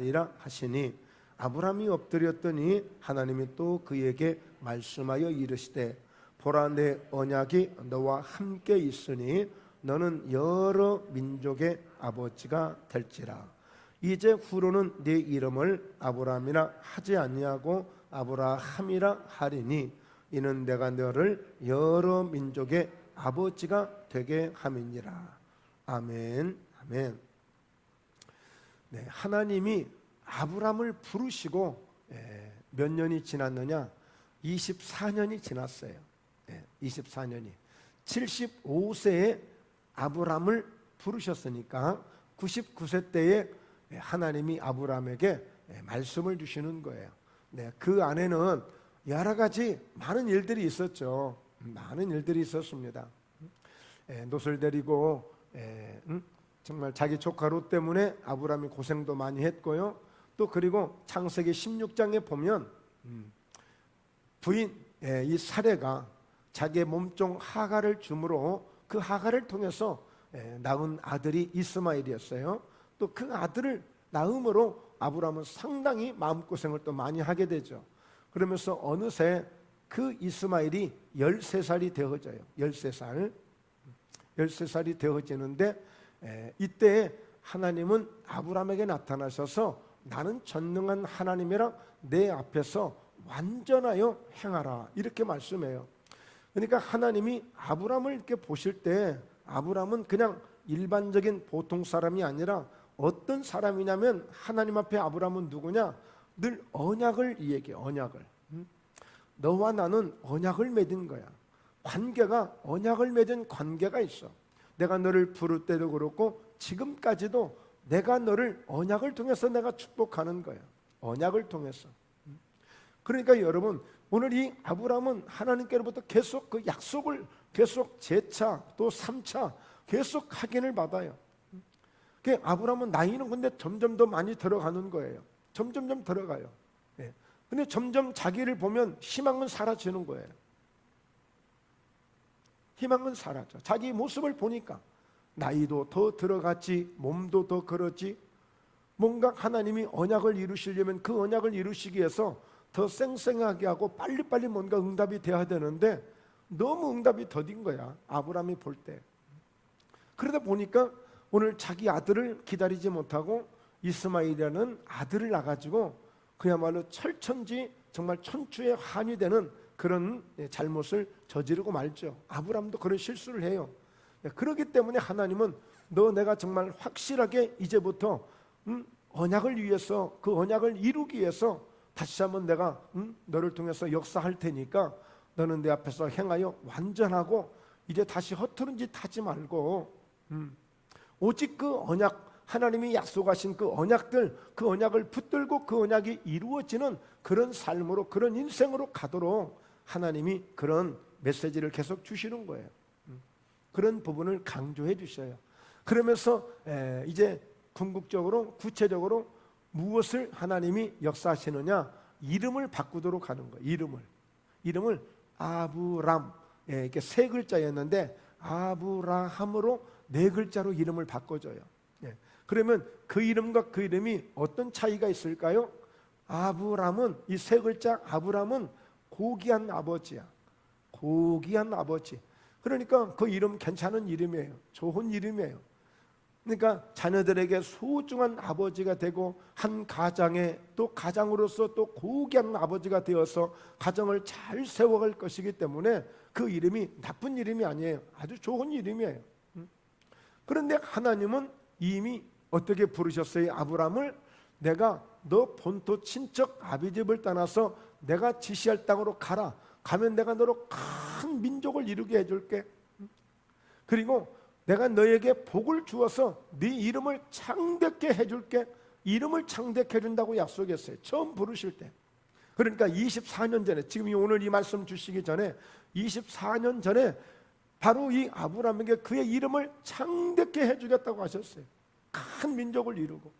이라 하시니 아브라함이 엎드렸더니 하나님이 또 그에게 말씀하여 이르시되 보라 내 언약이 너와 함께 있으니 너는 여러 민족의 아버지가 될지라. 이제 후로는 네 이름을 아브라함이라 하지 아니하고 아브라함이라 하리니 이는 내가 너를 여러 민족의 아버지가 되게 함이니라. 아멘. 아멘. 네, 하나님이 아브라함을 부르시고 몇 년이 지났느냐? 24년이 지났어요. 24년이 75세에 아브라함을 부르셨으니까 99세 때에 하나님이 아브라함에게 말씀을 주시는 거예요. 그 안에는 여러 가지 많은 일들이 있었죠. 많은 일들이 있었습니다. 노슬 데리고 정말 자기 조카 롯 때문에 아브라함이 고생도 많이 했고요. 또 그리고 창세기 16장에 보면 부인 이 사레가 자기의 몸종 하갈을 주므로 그 하갈을 통해서 낳은 아들이 이스마엘이었어요. 또 그 아들을 낳음으로 아브라함은 상당히 마음고생을 또 많이 하게 되죠. 그러면서 어느새 그 이스마엘이 13살이 되어져요. 13살이 되어지는데 이때 하나님은 아브라함에게 나타나셔서 나는 전능한 하나님이라 내 앞에서 완전하여 행하라 이렇게 말씀해요. 그러니까 하나님이 아브라함을 이렇게 보실 때 아브라함은 그냥 일반적인 보통 사람이 아니라 어떤 사람이냐면 하나님 앞에 아브라함은 누구냐? 늘 언약을 얘기해. 언약을. 너와 나는 언약을 맺은 거야. 관계가 언약을 맺은 관계가 있어. 내가 너를 부를 때도 그렇고 지금까지도 내가 너를 언약을 통해서 내가 축복하는 거야. 언약을 통해서. 그러니까 여러분 오늘 이 아브라함은 하나님께로부터 계속 그 약속을 계속 재차 또 3차 계속 확인을 받아요. 아브라함은 나이는 근데 점점 더 많이 들어가는 거예요. 점점 들어가요. 근데 점점 자기를 보면 희망은 사라지는 거예요. 희망은 사라져. 자기 모습을 보니까 나이도 더 들어갔지, 몸도 더 그렇지. 뭔가 하나님이 언약을 이루시려면 그 언약을 이루시기 위해서 더 쌩쌩하게 하고 빨리빨리 뭔가 응답이 돼야 되는데 너무 응답이 더딘 거야. 아브라함이 볼 때. 그러다 보니까 오늘 자기 아들을 기다리지 못하고 이스마엘이라는 아들을 낳아가지고 그야말로 철천지 정말 천추의 한이 되는 그런 잘못을 저지르고 말죠. 아브라함도 그런 실수를 해요. 그렇기 때문에 하나님은 너 내가 정말 확실하게 이제부터 언약을 위해서 그 언약을 이루기 위해서 다시 한번 내가 너를 통해서 역사할 테니까 너는 내 앞에서 행하여 완전하고 이제 다시 허투른 짓 하지 말고 오직 그 언약 하나님이 약속하신 그 언약들 그 언약을 붙들고 그 언약이 이루어지는 그런 삶으로 그런 인생으로 가도록 하나님이 그런 메시지를 계속 주시는 거예요. 그런 부분을 강조해 주셔요. 그러면서 이제 궁극적으로 구체적으로 무엇을 하나님이 역사하시느냐? 이름을 바꾸도록 하는 거예요. 이름을 아브람 이게 세 글자였는데 아브라함으로 네 글자로 이름을 바꿔줘요. 그러면 그 이름과 그 이름이 어떤 차이가 있을까요? 아브람은 이 세 글자 아브람은 고귀한 아버지야. 고귀한 아버지. 그러니까 그 이름 괜찮은 이름이에요. 좋은 이름이에요. 그러니까 자녀들에게 소중한 아버지가 되고 한 가장에 또 가장으로서 또 고귀한 아버지가 되어서 가정을 잘 세워갈 것이기 때문에 그 이름이 나쁜 이름이 아니에요. 아주 좋은 이름이에요. 그런데 하나님은 이미 어떻게 부르셨어요? 아브람을 내가 너 본토 친척 아비 집을 떠나서 내가 지시할 땅으로 가라. 가면 내가 너로 큰 민족을 이루게 해줄게. 그리고 내가 너에게 복을 주어서 네 이름을 창대케 해줄게. 이름을 창대케 해준다고 약속했어요. 처음 부르실 때. 그러니까 24년 전에 지금 오늘 이 말씀 주시기 전에 24년 전에 바로 이 아브라함에게 그의 이름을 창대케 해주겠다고 하셨어요. 큰 민족을 이루고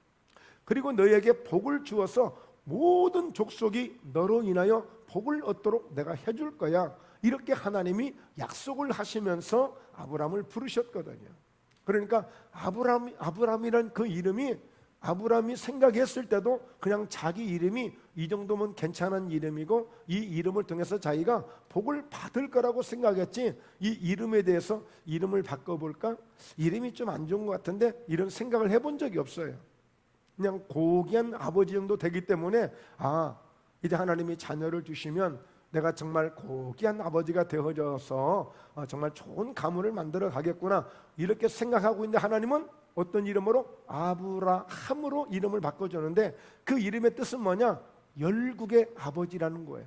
그리고 너에게 복을 주어서 모든 족속이 너로 인하여 복을 얻도록 내가 해줄 거야. 이렇게 하나님이 약속을 하시면서 아브라함을 부르셨거든요. 그러니까 아브라함이란 그 이름이 아브라함이 생각했을 때도 그냥 자기 이름이 이 정도면 괜찮은 이름이고 이 이름을 통해서 자기가 복을 받을 거라고 생각했지, 이 이름에 대해서 이름을 바꿔볼까? 이름이 좀 안 좋은 것 같은데, 이런 생각을 해본 적이 없어요. 그냥 고귀한 아버지 정도 되기 때문에 이제 하나님이 자녀를 주시면 내가 정말 고귀한 아버지가 되어져서 정말 좋은 가문을 만들어 가겠구나, 이렇게 생각하고 있는데 하나님은 어떤 이름으로? 아브라함으로 이름을 바꿔주는데, 그 이름의 뜻은 뭐냐? 열국의 아버지라는 거예요.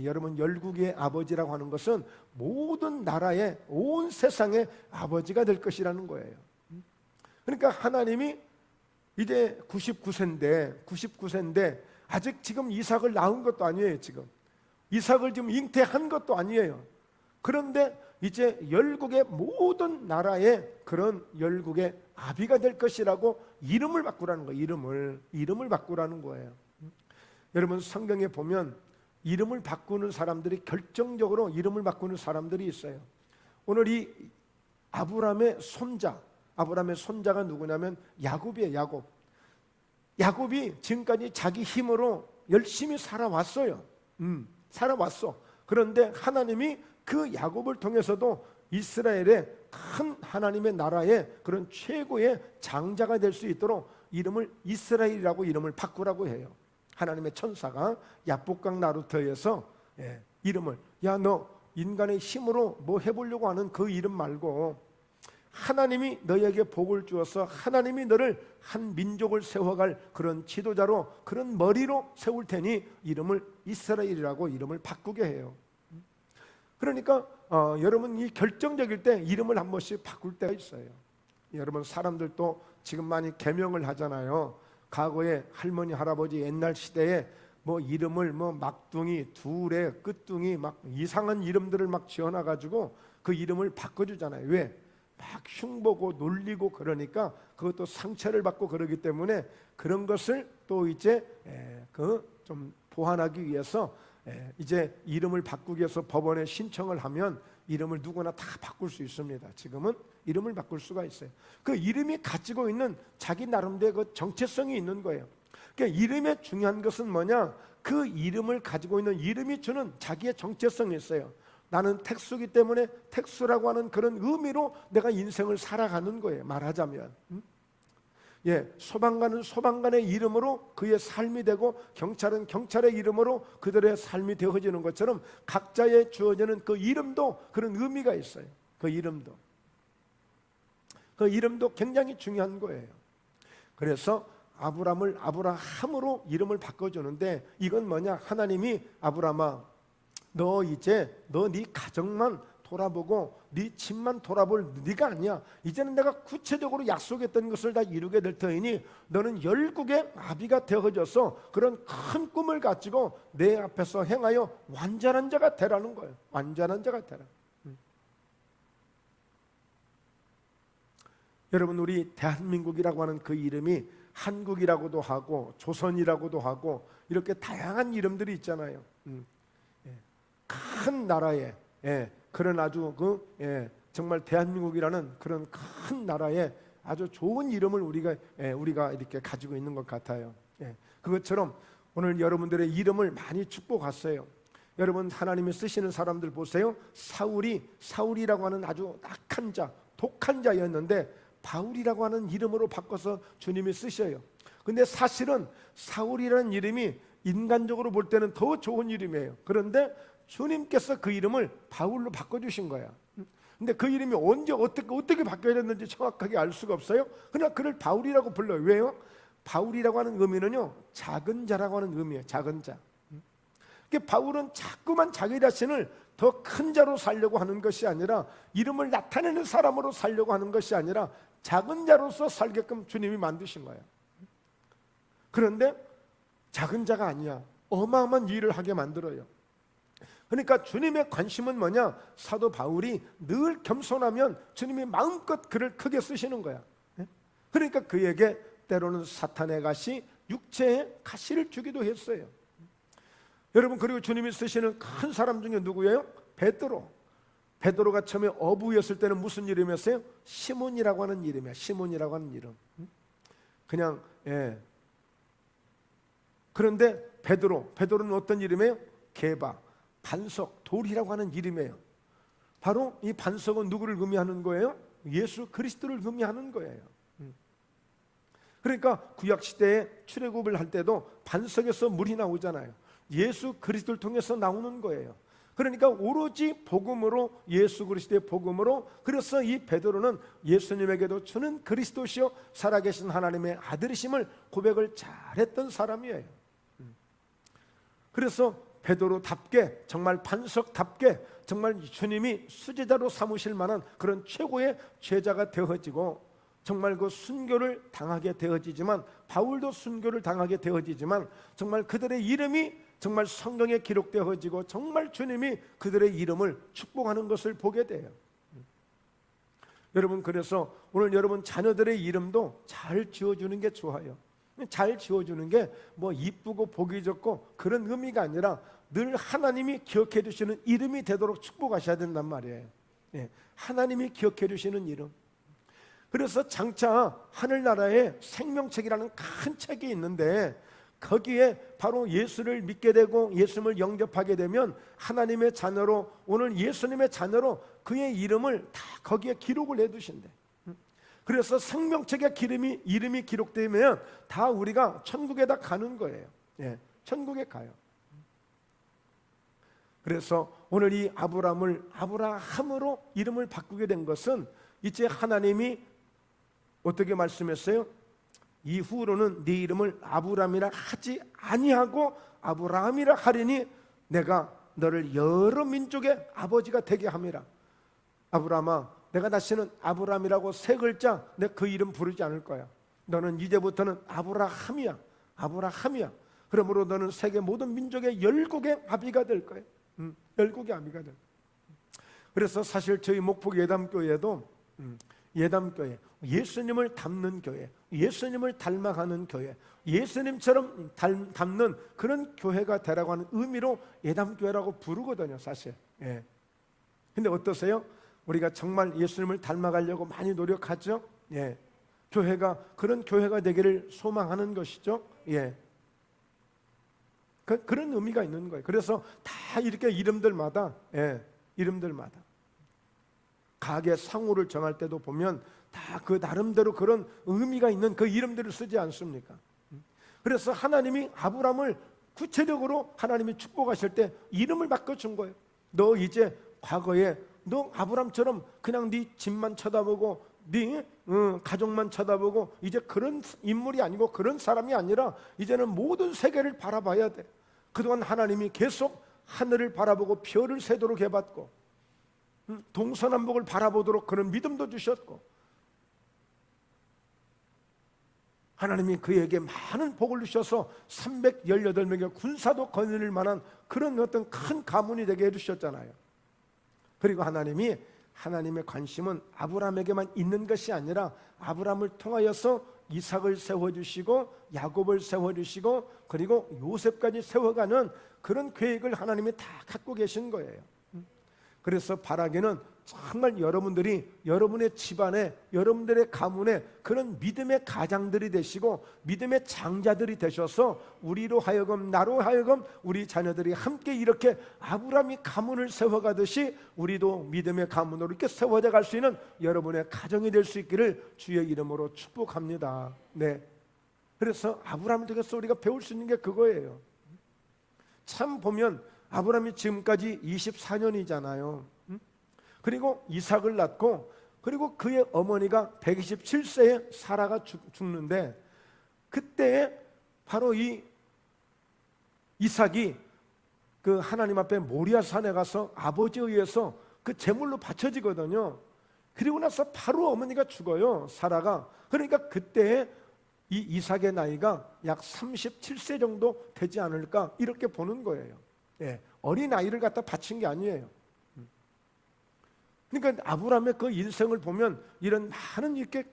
여러분, 열국의 아버지라고 하는 것은 모든 나라의, 온 세상의 아버지가 될 것이라는 거예요. 그러니까 하나님이 이제 99세인데 아직 지금 이삭을 낳은 것도 아니에요. 지금 이삭을 지금 잉태한 것도 아니에요. 그런데 이제 열국의 모든 나라의 그런 열국의 아비가 될 것이라고 이름을 바꾸라는 거예요. 이름을 바꾸라는 거예요. 여러분, 성경에 보면 이름을 바꾸는 사람들이, 결정적으로 이름을 바꾸는 사람들이 있어요. 오늘 이 아브라함의 손자가 누구냐면 야곱이에요. 야곱이 지금까지 자기 힘으로 열심히 살아왔어요. 살아왔어. 그런데 하나님이 그 야곱을 통해서도 이스라엘의 큰 하나님의 나라의 그런 최고의 장자가 될 수 있도록 이름을 이스라엘이라고 이름을 바꾸라고 해요. 하나님의 천사가 야복강 나루터에서 이름을, 너 인간의 힘으로 뭐 해보려고 하는 그 이름 말고 하나님이 너에게 복을 주어서 하나님이 너를 한 민족을 세워갈 그런 지도자로, 그런 머리로 세울 테니 이름을 이스라엘이라고 이름을 바꾸게 해요. 그러니까 여러분, 이 결정적일 때 이름을 한 번씩 바꿀 때가 있어요. 여러분, 사람들도 지금 많이 계명을 하잖아요. 과거에 할머니 할아버지 옛날 시대에 뭐 이름을 뭐 막둥이, 둘에, 끝둥이 막 이상한 이름들을 막 지어놔가지고 그 이름을 바꿔주잖아요. 왜? 막 흉보고 놀리고 그러니까 그것도 상처를 받고 그러기 때문에 그런 것을 또 이제 좀 보완하기 위해서 이제 이름을 바꾸기 위해서 법원에 신청을 하면 이름을 누구나 다 바꿀 수 있습니다. 지금은 이름을 바꿀 수가 있어요. 그 이름이 가지고 있는 자기 나름대로 그 정체성이 있는 거예요. 그러니까 이름의 중요한 것은 뭐냐? 그 이름을 가지고 있는 이름이 주는 자기의 정체성이 있어요. 나는 택수기 때문에 택수라고 하는 그런 의미로 내가 인생을 살아가는 거예요. 말하자면 소방관은 소방관의 이름으로 그의 삶이 되고, 경찰은 경찰의 이름으로 그들의 삶이 되어지는 것처럼 각자의 주어지는 그 이름도 그런 의미가 있어요. 그 이름도 굉장히 중요한 거예요. 그래서 아브라함을 아브라함으로 이름을 바꿔주는데, 이건 뭐냐? 하나님이 아브라함아, 너 네 가정만 돌아보고 네 집만 돌아볼 네가 아니야. 이제는 내가 구체적으로 약속했던 것을 다 이루게 될 터이니 너는 열국의 아비가 되어져서 그런 큰 꿈을 가지고 내 앞에서 행하여 완전한 자가 되라는 거예요. 완전한 자가 되라. 여러분, 우리 대한민국이라고 하는 그 이름이 한국이라고도 하고 조선이라고도 하고 이렇게 다양한 이름들이 있잖아요. 큰 나라에 그런 아주 정말 대한민국이라는 그런 큰 나라에 아주 좋은 이름을 우리가 이렇게 가지고 있는 것 같아요. 그것처럼 오늘 여러분들의 이름을 많이 축복했어요. 여러분, 하나님이 쓰시는 사람들 보세요. 사울이라고 하는 아주 악한 자, 독한 자였는데 바울이라고 하는 이름으로 바꿔서 주님이 쓰셔요. 근데 사실은 사울이라는 이름이 인간적으로 볼 때는 더 좋은 이름이에요. 그런데 주님께서 그 이름을 바울로 바꿔주신 거야. 근데 그 이름이 언제 어떻게 바뀌어졌는지 정확하게 알 수가 없어요. 그냥 그를 바울이라고 불러요. 왜요? 바울이라고 하는 의미는요, 작은 자라고 하는 의미예요. 작은 자. 그러니까 바울은 자꾸만 자기 자신을 더 큰 자로 살려고 하는 것이 아니라, 이름을 나타내는 사람으로 살려고 하는 것이 아니라 작은 자로서 살게끔 주님이 만드신 거예요. 그런데 작은 자가 아니야. 어마어마한 일을 하게 만들어요. 그러니까 주님의 관심은 뭐냐? 사도 바울이 늘 겸손하면 주님이 마음껏 그를 크게 쓰시는 거야. 그러니까 그에게 때로는 사탄의 가시, 육체의 가시를 주기도 했어요. 여러분, 그리고 주님이 쓰시는 큰 사람 중에 누구예요? 베드로가 처음에 어부였을 때는 무슨 이름이었어요? 시몬이라고 하는 이름이야. 시몬이라고 하는 이름. 그냥 그런데 베드로는 어떤 이름이에요? 게바, 반석, 돌이라고 하는 이름이에요. 바로 이 반석은 누구를 의미하는 거예요? 예수 그리스도를 의미하는 거예요. 그러니까 구약시대에 출애굽을 할 때도 반석에서 물이 나오잖아요. 예수 그리스도를 통해서 나오는 거예요. 그러니까 오로지 복음으로, 예수 그리스도의 복음으로, 그래서 이 베드로는 예수님에게도 주는 그리스도시요 살아계신 하나님의 아들이심을 고백을 잘했던 사람이에요. 그래서 베드로답게, 정말 반석답게, 정말 주님이 수제자로 삼으실 만한 그런 최고의 제자가 되어지고, 정말 그 순교를 당하게 되어지지만, 바울도 순교를 당하게 되어지지만, 정말 그들의 이름이 정말 성경에 기록되어지고, 정말 주님이 그들의 이름을 축복하는 것을 보게 돼요. 여러분, 그래서 오늘 여러분 자녀들의 이름도 잘 지어주는 게 좋아요. 잘 지어주는 게 뭐 이쁘고 보기 좋고 그런 의미가 아니라 늘 하나님이 기억해 주시는 이름이 되도록 축복하셔야 된단 말이에요. 하나님이 기억해 주시는 이름. 그래서 장차 하늘나라에 생명책이라는 큰 책이 있는데, 거기에 바로 예수를 믿게 되고 예수님을 영접하게 되면 하나님의 자녀로, 오늘 예수님의 자녀로 그의 이름을 다 거기에 기록을 해두신대. 그래서 생명책에 이름이 기록되면 다 우리가 천국에다 가는 거예요. 천국에 가요. 그래서 오늘 이 아브라함으로 이름을 바꾸게 된 것은, 이제 하나님이 어떻게 말씀했어요? 이후로는 네 이름을 아브람이라 하지 아니하고 아브라함이라 하리니 내가 너를 여러 민족의 아버지가 되게 함이라. 아브라함아, 내가 다시는 아브라함이라고 세 글자 내 그 이름 부르지 않을 거야. 너는 이제부터는 아브라함이야. 그러므로 너는 세계 모든 민족의 열국의 아비가 될 거야. 열국의 아비가 될 거야. 그래서 사실 저희 목포 예담교회도 예담교회, 예수님을 닮는 교회, 예수님을 닮아가는 교회, 예수님처럼 닮는 그런 교회가 되라고 하는 의미로 예담교회라고 부르거든요, 사실. 근데 어떠세요? 우리가 정말 예수님을 닮아가려고 많이 노력하죠? 교회가 그런 교회가 되기를 소망하는 것이죠. 그런 의미가 있는 거예요. 그래서 다 이렇게 이름들마다 가게 상호를 정할 때도 보면 다 그 나름대로 그런 의미가 있는 그 이름들을 쓰지 않습니까? 그래서 하나님이 아브라함을 구체적으로 하나님이 축복하실 때 이름을 바꿔준 거예요. 너 이제 과거에 너 아브라함처럼 그냥 네 집만 쳐다보고 네 가족만 쳐다보고 이제 그런 인물이 아니고 그런 사람이 아니라 이제는 모든 세계를 바라봐야 돼. 그동안 하나님이 계속 하늘을 바라보고 별을 세도록 해봤고 동서남북을 바라보도록 그런 믿음도 주셨고, 하나님이 그에게 많은 복을 주셔서 318명의 군사도 거느릴 만한 그런 어떤 큰 가문이 되게 해주셨잖아요. 그리고 하나님의 관심은 아브라함에게만 있는 것이 아니라 아브라함을 통하여서 이삭을 세워주시고 야곱을 세워주시고 그리고 요셉까지 세워가는 그런 계획을 하나님이 다 갖고 계신 거예요. 그래서 바라기는 정말 여러분들이 여러분의 집안에, 여러분들의 가문에 그런 믿음의 가장들이 되시고 믿음의 장자들이 되셔서 우리로 하여금, 나로 하여금 우리 자녀들이 함께 이렇게 아브라함이 가문을 세워가듯이 우리도 믿음의 가문으로 이렇게 세워져 갈 수 있는 여러분의 가정이 될 수 있기를 주의 이름으로 축복합니다. 그래서 아브라함을 통해서 우리가 배울 수 있는 게 그거예요. 참 보면 아브라함이 지금까지 24년이잖아요. 그리고 이삭을 낳고, 그리고 그의 어머니가 127세에 사라가 죽는데, 그때 바로 이 이삭이 그 하나님 앞에 모리아 산에 가서 아버지에 의해서 그 제물로 바쳐지거든요. 그리고 나서 바로 어머니가 죽어요, 사라가. 그러니까 그때 이 이삭의 나이가 약 37세 정도 되지 않을까 이렇게 보는 거예요. 어린 아이를 갖다 바친 게 아니에요. 그러니까 아브라함의 그 인생을 보면 이런 많은 이렇게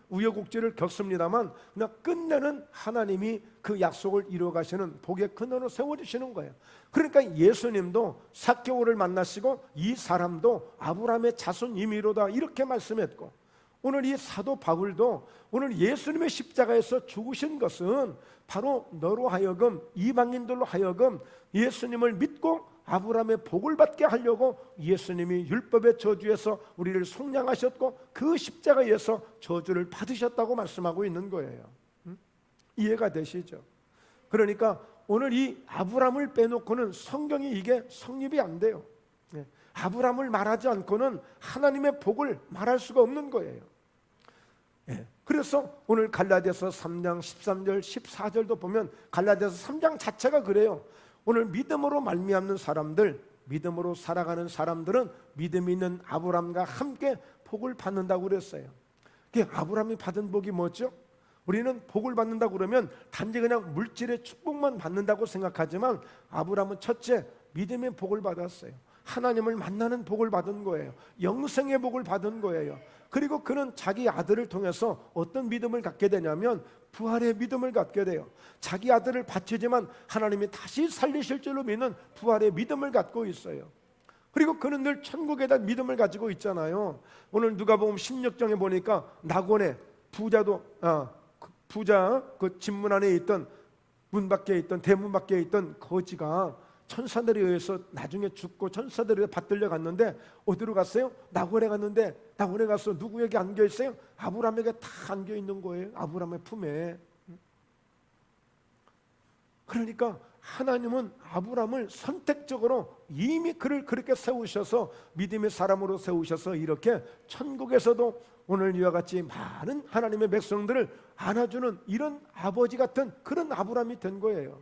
우여곡절을 겪습니다만, 그냥 끝내는 하나님이 그 약속을 이루어가시는 복의 근원으로 세워주시는 거예요. 그러니까 예수님도 삭개오를 만나시고 이 사람도 아브라함의 자손 임의로다 이렇게 말씀했고, 오늘 이 사도 바울도 오늘 예수님의 십자가에서 죽으신 것은 바로 너로 하여금, 이방인들로 하여금 예수님을 믿고 아브라함의 복을 받게 하려고 예수님이 율법의 저주에서 우리를 속량하셨고 그 십자가에서 저주를 받으셨다고 말씀하고 있는 거예요. 이해가 되시죠? 그러니까 오늘 이 아브라함을 빼놓고는 성경이 이게 성립이 안 돼요. 아브라함을 말하지 않고는 하나님의 복을 말할 수가 없는 거예요. 그래서 오늘 갈라디아서 3장 13절 14절도 보면 갈라디아서 3장 자체가 그래요. 오늘 믿음으로 말미암는 사람들, 믿음으로 살아가는 사람들은 믿음 있는 아브라함과 함께 복을 받는다고 그랬어요. 아브라함이 받은 복이 뭐죠? 우리는 복을 받는다고 그러면 단지 그냥 물질의 축복만 받는다고 생각하지만 아브라함은 첫째 믿음의 복을 받았어요. 하나님을 만나는 복을 받은 거예요. 영생의 복을 받은 거예요. 그리고 그는 자기 아들을 통해서 어떤 믿음을 갖게 되냐면 부활의 믿음을 갖게 돼요. 자기 아들을 바치지만 하나님이 다시 살리실 줄로 믿는 부활의 믿음을 갖고 있어요. 그리고 그는 늘 천국에 대한 믿음을 가지고 있잖아요. 오늘 누가복음 16장에 보니까 낙원의 부자 그 집문 안에 있던 문 밖에 있던 대문 밖에 있던 거지가 천사들에 의해서 나중에 죽고 천사들에 받들려 갔는데 어디로 갔어요? 낙원에 갔는데 낙원에 가서 누구에게 안겨 있어요? 아브라함에게 다 안겨 있는 거예요. 아브라함의 품에. 그러니까 하나님은 아브라함을 선택적으로 이미 그를 그렇게 세우셔서 믿음의 사람으로 세우셔서 이렇게 천국에서도 오늘 이와 같이 많은 하나님의 백성들을 안아주는 이런 아버지 같은 그런 아브라함이 된 거예요.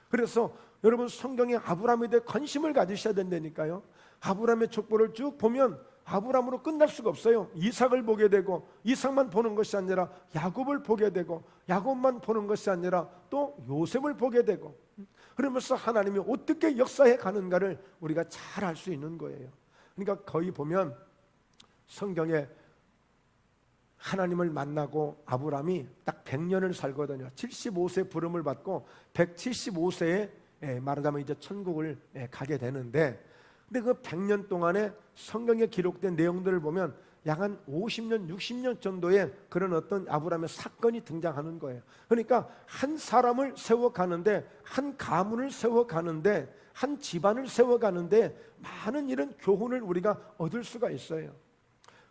그래서 여러분 성경에 아브라함에 대해 관심을 가지셔야 된다니까요. 아브라함의 족보를 쭉 보면 아브라함으로 끝날 수가 없어요. 이삭을 보게 되고 이삭만 보는 것이 아니라 야곱을 보게 되고 야곱만 보는 것이 아니라 또 요셉을 보게 되고 그러면서 하나님이 어떻게 역사해 가는가를 우리가 잘 알 수 있는 거예요. 그러니까 거의 보면 성경에 하나님을 만나고 아브라함이 딱 100년을 살거든요. 75세 부름을 받고 175세에 말하자면 이제 천국을 가게 되는데 근데 그 100년 동안에 성경에 기록된 내용들을 보면 약 한 50년, 60년 정도의 그런 어떤 아브라함의 사건이 등장하는 거예요. 그러니까 한 사람을 세워가는데 한 가문을 세워가는데 한 집안을 세워가는데 많은 이런 교훈을 우리가 얻을 수가 있어요.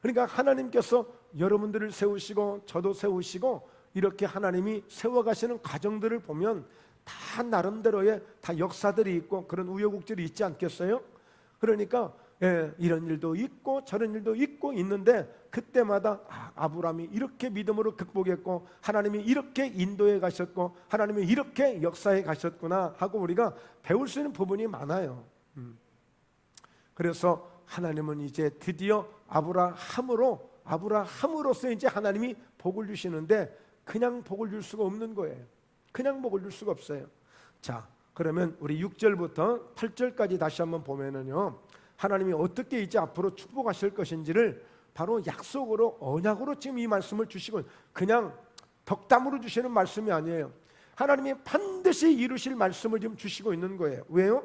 그러니까 하나님께서 여러분들을 세우시고 저도 세우시고 이렇게 하나님이 세워가시는 과정들을 보면 다 나름대로의 다 역사들이 있고 그런 우여곡절이 있지 않겠어요? 그러니까 이런 일도 있고 저런 일도 있고 있는데 그때마다 아브라함이 이렇게 믿음으로 극복했고 하나님이 이렇게 인도해 가셨고 하나님이 이렇게 역사해 가셨구나 하고 우리가 배울 수 있는 부분이 많아요. 그래서 하나님은 이제 드디어 아브라함으로서 이제 하나님이 복을 주시는데 그냥 복을 줄 수가 없는 거예요. 그냥 복을 줄 수가 없어요. 자, 그러면 우리 6절부터 8절까지 다시 한번 보면은요. 하나님이 어떻게 이제 앞으로 축복하실 것인지를 바로 약속으로 언약으로 지금 이 말씀을 주시고 그냥 덕담으로 주시는 말씀이 아니에요. 하나님이 반드시 이루실 말씀을 지금 주시고 있는 거예요. 왜요?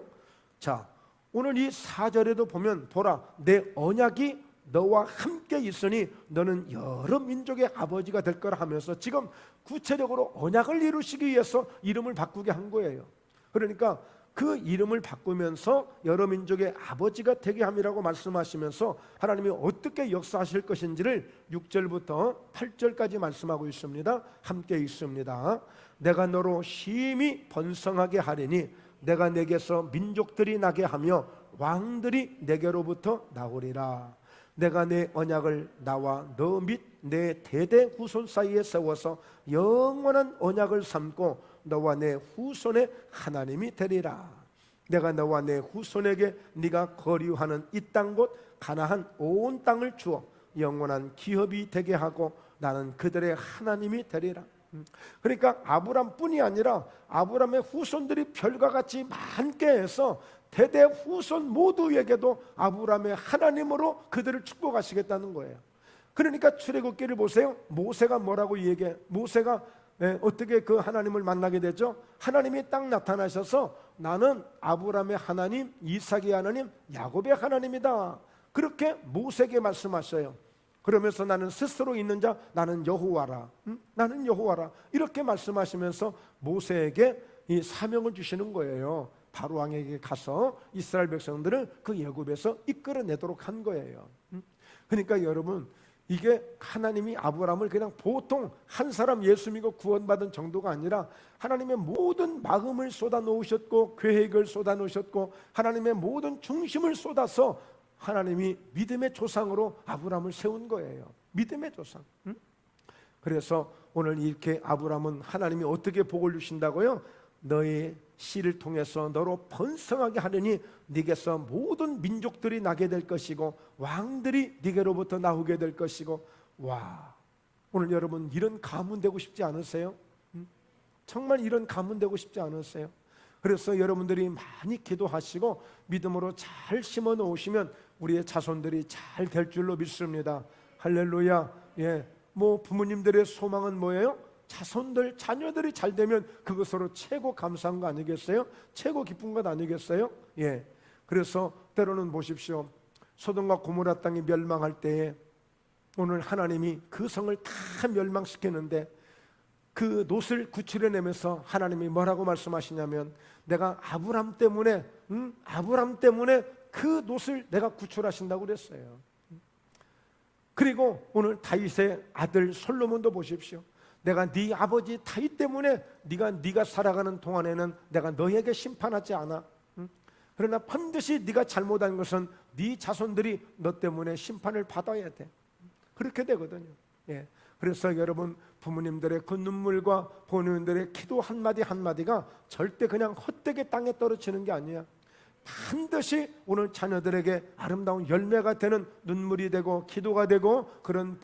자, 오늘 이 4절에도 보면 보라 내 언약이 너와 함께 있으니 너는 여러 민족의 아버지가 될 거라 하면서 지금 구체적으로 언약을 이루시기 위해서 이름을 바꾸게 한 거예요. 그러니까 그 이름을 바꾸면서 여러 민족의 아버지가 되게 함이라고 말씀하시면서 하나님이 어떻게 역사하실 것인지를 6절부터 8절까지 말씀하고 있습니다. 함께 있습니다. 내가 너로 심히 번성하게 하리니 내가 내게서 민족들이 나게 하며 왕들이 내게로부터 나오리라. 내가 내 언약을 나와 너 및 내 대대 후손 사이에 세워서 영원한 언약을 삼고 너와 내 후손의 하나님이 되리라. 내가 너와 내 후손에게 네가 거류하는 이 땅 곧 가나안 온 땅을 주어 영원한 기업이 되게 하고 나는 그들의 하나님이 되리라. 그러니까 아브람뿐이 아니라 아브람의 후손들이 별과 같이 많게 해서 대대 후손 모두에게도 아브람의 하나님으로 그들을 축복하시겠다는 거예요. 그러니까 출애굽기를 보세요. 모세가 뭐라고 얘기해? 모세가 어떻게 그 하나님을 만나게 되죠? 하나님이 딱 나타나셔서 나는 아브람의 하나님, 이삭의 하나님, 야곱의 하나님이다. 그렇게 모세에게 말씀하셔요. 그러면서 나는 스스로 있는 자, 나는 여호와라, 나는 여호와라, 이렇게 말씀하시면서 모세에게 이 사명을 주시는 거예요. 바로 왕에게 가서 이스라엘 백성들을 그 애굽에서 이끌어내도록 한 거예요. 그러니까 여러분, 이게 하나님이 아브라함을 그냥 보통 한 사람 예수 믿고 구원받은 정도가 아니라 하나님의 모든 마음을 쏟아 놓으셨고 계획을 쏟아 놓으셨고 하나님의 모든 중심을 쏟아서 하나님이 믿음의 조상으로 아브라함을 세운 거예요. 믿음의 조상. 그래서 오늘 이렇게 아브라함은 하나님이 어떻게 복을 주신다고요? 너의 씨를 통해서 너로 번성하게 하느니 네게서 모든 민족들이 나게 될 것이고 왕들이 네게로부터 나오게 될 것이고. 와, 오늘 여러분 이런 가문 되고 싶지 않으세요? 정말 이런 가문 되고 싶지 않으세요? 그래서 여러분들이 많이 기도하시고 믿음으로 잘 심어 놓으시면 우리의 자손들이 잘 될 줄로 믿습니다. 할렐루야. 예, 뭐 부모님들의 소망은 뭐예요? 자손들, 자녀들이 잘 되면 그것으로 최고 감사한 거 아니겠어요? 최고 기쁜 것 아니겠어요? 예. 그래서 때로는 보십시오. 소돔과 고모라 땅이 멸망할 때에 오늘 하나님이 그 성을 다 멸망시키는데 그 롯을 구출해내면서 하나님이 뭐라고 말씀하시냐면 내가 아브람 때문에 그 롯을 내가 구출하신다고 그랬어요. 그리고 오늘 다윗의 아들 솔로몬도 보십시오. 내가 네 아버지 다윗 때문에 네가 살아가는 동안에는 내가 너에게 심판하지 않아. 그러나 반드시 네가 잘못한 것은 네 자손들이 너 때문에 심판을 받아야 돼. 그렇게 되거든요. 예. 그래서 여러분 부모님들의 그 눈물과 부모님들의 기도 한마디 한마디가 절대 그냥 헛되게 땅에 떨어지는 게 아니야. 반드시 오늘 자녀들에게 아름다운 열매가 되는 눈물이 되고 기도가 되고 그런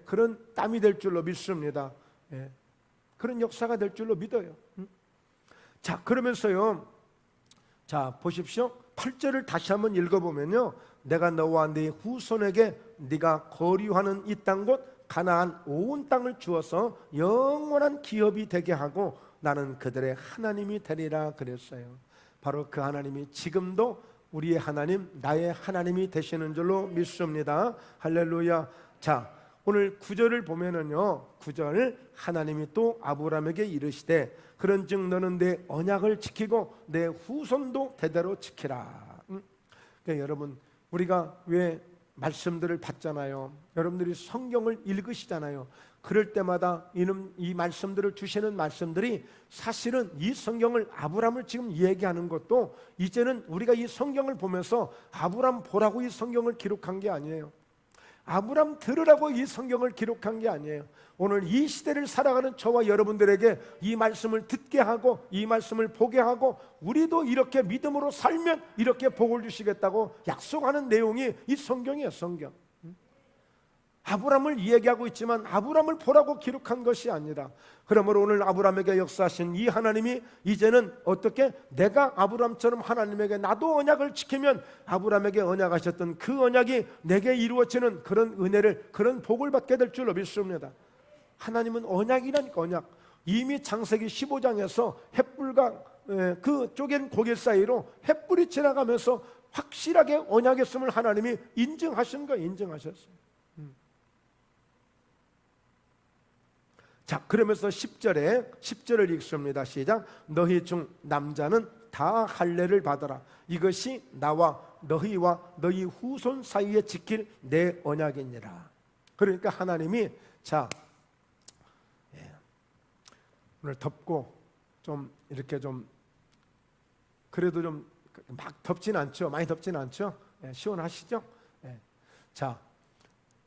그런 땀이 될 줄로 믿습니다. 예. 그런 역사가 될 줄로 믿어요. 자, 그러면서요. 자, 보십시오. 8절을 다시 한번 읽어보면요. 내가 너와 네 후손에게 네가 거류하는 이 땅 곧 가나안 온 땅을 주어서 영원한 기업이 되게 하고 나는 그들의 하나님이 되리라 그랬어요. 바로 그 하나님이 지금도 우리의 하나님, 나의 하나님이 되시는 줄로 믿습니다. 할렐루야. 자, 오늘 9절을 보면은요, 9절 하나님이 또 아브라함에게 이르시되 그런즉 너는 내 언약을 지키고 내 후손도 대대로 지키라. 그러니까 여러분, 우리가 왜 말씀들을 받잖아요. 여러분들이 성경을 읽으시잖아요. 그럴 때마다 이 말씀들을 주시는 말씀들이 사실은 이 성경을 아브라함을 지금 얘기하는 것도 이제는 우리가 이 성경을 보면서 아브라함 보라고 이 성경을 기록한 게 아니에요. 아브라함 들으라고 이 성경을 기록한 게 아니에요. 오늘 이 시대를 살아가는 저와 여러분들에게 이 말씀을 듣게 하고 이 말씀을 보게 하고 우리도 이렇게 믿음으로 살면 이렇게 복을 주시겠다고 약속하는 내용이 이 성경이에요. 성경. 아브라함을 이야기하고 있지만 아브라함을 보라고 기록한 것이 아니라, 그러므로 오늘 아브라함에게 역사하신 이 하나님이 이제는 어떻게 내가 아브라함처럼 하나님에게 나도 언약을 지키면 아브라함에게 언약하셨던 그 언약이 내게 이루어지는 그런 은혜를, 그런 복을 받게 될 줄로 믿습니다. 하나님은 언약이라니까. 언약. 이미 창세기 15장에서 햇불과 그 쪼갠 고개 사이로 햇불이 지나가면서 확실하게 언약했음을 하나님이 인증하신 거예요. 인증하셨어요. 자, 그러면서 10절을 읽습니다. 시작. 너희 중 남자는 다 할례를 받아라. 이것이 나와 너희와 너희 후손 사이에 지킬 내 언약이니라. 그러니까 하나님이 오늘 덥고 좀 이렇게 좀 그래도 좀 막 덥진 않죠. 많이 덥진 않죠. 시원하시죠? 자,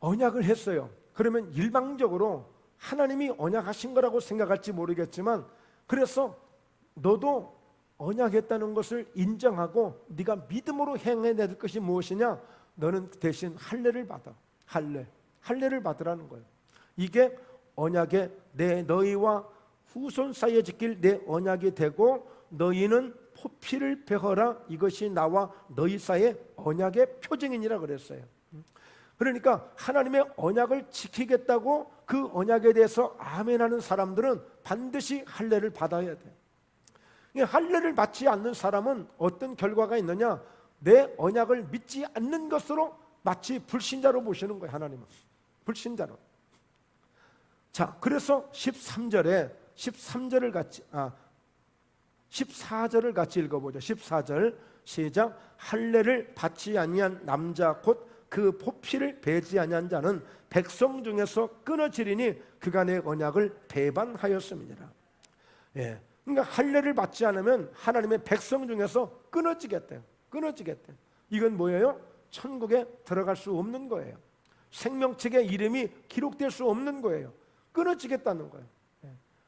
언약을 했어요. 그러면 일방적으로 하나님이 언약하신 거라고 생각할지 모르겠지만, 그래서 너도 언약했다는 것을 인정하고 네가 믿음으로 행해낼 것이 무엇이냐? 너는 대신 할례를 받아. 할례를 받으라는 거예요. 이게 언약의 너희와 후손 사이에 지킬 내 언약이 되고 너희는 포피를 베어라. 이것이 나와 너희 사이의 언약의 표징이니라 그랬어요. 그러니까 하나님의 언약을 지키겠다고 그 언약에 대해서 아멘하는 사람들은 반드시 할례를 받아야 돼. 할례를 받지 않는 사람은 어떤 결과가 있느냐? 내 언약을 믿지 않는 것으로 마치 불신자로 보시는 거예요. 하나님은 불신자로. 자, 그래서 14절을 같이 읽어보죠. 14절 시작. 할례를 받지 아니한 남자 곧 그 포피를 베지 아니한 자는 백성 중에서 끊어지리니 그가 내 언약을 배반하였음이니라. 예, 그러니까 할례를 받지 않으면 하나님의 백성 중에서 끊어지겠대요. 이건 뭐예요? 천국에 들어갈 수 없는 거예요. 생명책의 이름이 기록될 수 없는 거예요. 끊어지겠다는 거예요.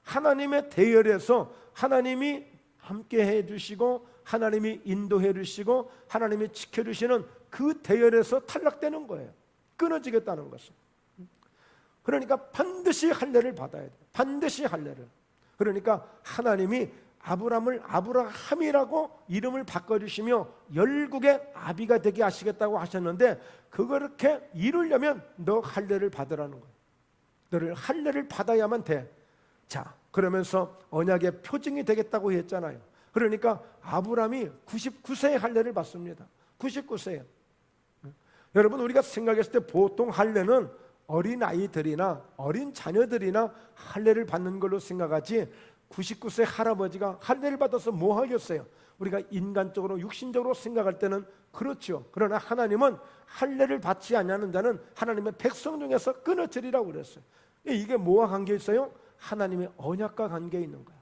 하나님의 대열에서 하나님이 함께 해주시고 하나님이 인도해 주시고 하나님이 지켜주시는 그 대열에서 탈락되는 거예요. 끊어지겠다는 것은. 그러니까 반드시 할례를 받아야 돼요. 반드시 할례를. 그러니까 하나님이 아브람을 아브라함이라고 이름을 바꿔주시며 열국의 아비가 되게 하시겠다고 하셨는데 그렇게 이루려면 너 할례를 받으라는 거예요. 너를 할례를 받아야만 돼. 자, 그러면서 언약의 표징이 되겠다고 했잖아요. 그러니까 아브람이 99세에 할례를 받습니다. 99세에. 여러분, 우리가 생각했을 때 보통 할례는 어린 아이들이나 어린 자녀들이나 할례를 받는 걸로 생각하지 99세 할아버지가 할례를 받아서 뭐 하겠어요? 우리가 인간적으로 육신적으로 생각할 때는 그렇죠. 그러나 하나님은 할례를 받지 않는 자는 하나님의 백성 중에서 끊어지리라고 그랬어요. 이게 뭐와 관계 있어요? 하나님의 언약과 관계 있는 거야.